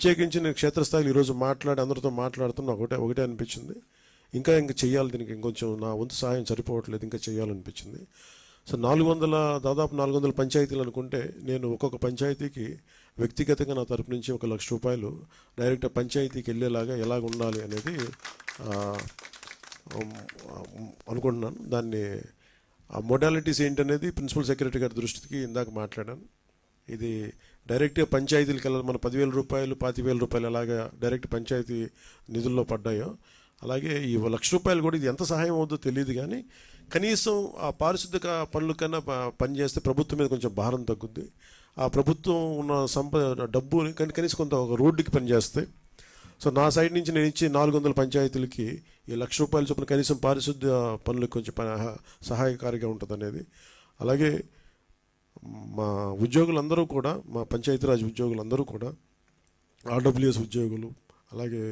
ప్రత్యేకించి నేను క్షేత్రస్థాయిలో ఈరోజు మాట్లాడి అందరితో మాట్లాడుతున్నా ఒకటే అనిపించింది, ఇంకా చేయాలి, దీనికి ఇంకొంచెం నా వంతు సహాయం సరిపోవట్లేదు, ఇంకా చేయాలనిపించింది. సో దాదాపు 400 పంచాయతీలు అనుకుంటే నేను ఒక్కొక్క పంచాయతీకి వ్యక్తిగతంగా నా తరపు నుంచి 1 లక్ష రూపాయలు డైరెక్ట్ పంచాయతీకి వెళ్ళేలాగా ఎలాగ ఉండాలి అనేది అనుకుంటున్నాను. దాన్ని ఆ మోడాలిటీస్ ఏంటనేది ప్రిన్సిపల్ సెక్రటరీ గారి దృష్టికి ఇందాక మాట్లాడాను. ఇది డైరెక్ట్గా పంచాయతీలకు వెళ్ళాలి. మన 10,000 రూపాయలు 25,000 రూపాయలు ఎలాగా డైరెక్ట్ పంచాయతీ నిధుల్లో పడ్డాయో అలాగే ఈ 1 లక్ష రూపాయలు కూడా ఇది ఎంత సహాయం అవుతుందో తెలియదు, కానీ కనీసం ఆ పారిశుద్ధ్య పనుల కన్నా పనిచేస్తే ప్రభుత్వం మీద కొంచెం భారం తగ్గుద్ది. ఆ ప్రభుత్వం ఉన్న డబ్బు కనీసం కొంత ఒక రోడ్డుకి పనిచేస్తాయి. సో నా సైడ్ నుంచి నేను ఇచ్చి 400 పంచాయతీలకి ఈ 1 లక్ష రూపాయల చొప్పున కనీసం పారిశుద్ధ్య పనులకు కొంచెం సహాయకారిగా ఉంటుంది అనేది. అలాగే మా ఉద్యోగులందరూ కూడా, మా పంచాయతీరాజ్ ఉద్యోగులందరూ కూడా, ఆర్డబ్ల్యూఎస్ ఉద్యోగులు, అలాగే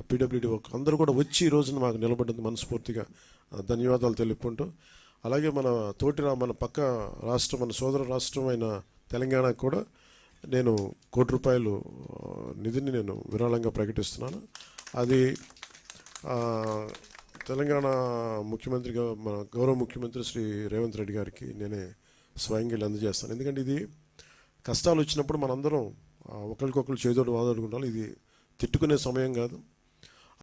పీడబ్ల్యూడీ అందరూ కూడా వచ్చి ఈ రోజున మాకు నిలబడ్డందుకు మనస్ఫూర్తిగా ధన్యవాదాలు తెలుపుకుంటూ, అలాగే మన పక్క రాష్ట్రం, మన సోదర రాష్ట్రం అయిన తెలంగాణకు కూడా నేను ₹1 నిధిని నేను విరాళంగా ప్రకటిస్తున్నాను. అది తెలంగాణ ముఖ్యమంత్రిగా మన గౌరవ ముఖ్యమంత్రి శ్రీ రేవంత్ రెడ్డి గారికి నేనే స్వయంగా అందజేస్తాను. ఎందుకంటే ఇది కష్టాలు వచ్చినప్పుడు మనందరం ఒకరికొకరు చేదోడు వాదోడుకుంటాం. ఇది తిట్టుకునే సమయం కాదు.